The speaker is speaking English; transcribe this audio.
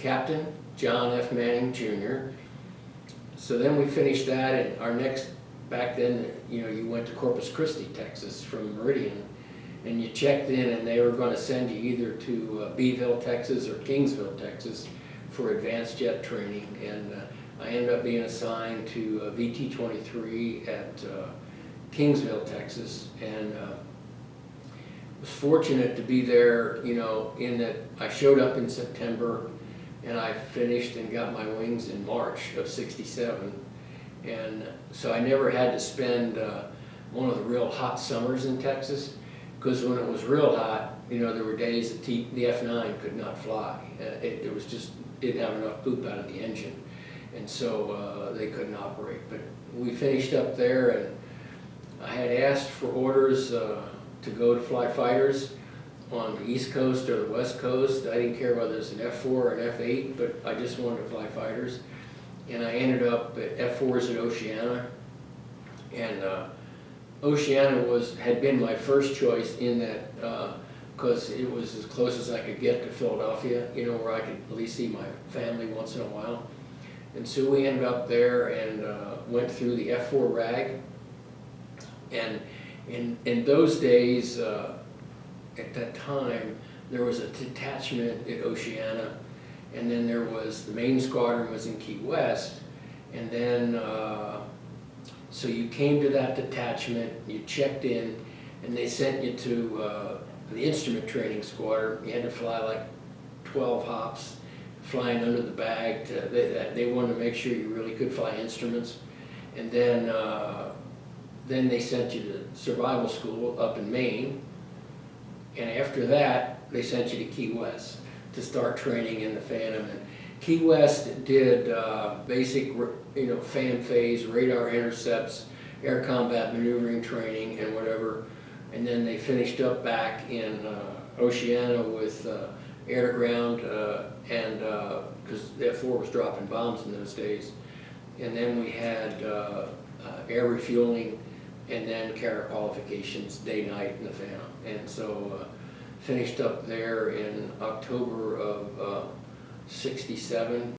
Captain John F. Manning Jr. So then we finished that, and our next, back then, you went to Corpus Christi, Texas from Meridian, and you checked in, and they were going to send you either to Beeville, Texas or Kingsville, Texas for advanced jet training. And I ended up being assigned to VT-23 at Kingsville, Texas, and was fortunate to be there, in that I showed up in September and I finished and got my wings in March of '67. And so I never had to spend one of the real hot summers in Texas, because when it was real hot, there were days that the F9 could not fly. It was just, didn't have enough poop out of the engine. And so they couldn't operate. But we finished up there, and I had asked for orders to go to fly fighters on the East Coast or the West Coast. I didn't care whether it was an F4 or an F8, but I just wanted to fly fighters. And I ended up at F4s at Oceana. And Oceana had been my first choice in that, because it was as close as I could get to Philadelphia, where I could at least see my family once in a while. And so we ended up there and went through the F4 RAG. And in those days, at that time, there was a detachment at Oceana, and then there was, the main squadron was in Key West, and then, so you came to that detachment, you checked in, and they sent you to the instrument training squadron. You had to fly like 12 hops, flying under the bag. They wanted to make sure you really could fly instruments. And then they sent you to survival school up in Maine. And after that, they sent you to Key West to start training in the Phantom. And Key West did basic, FAM phase, radar intercepts, air combat maneuvering training, and whatever. And then they finished up back in Oceana with air-to-ground, and because the F4 was dropping bombs in those days. And then we had air refueling, and then carrier qualifications, day-night in the Phantom. And so finished up there in October of '67.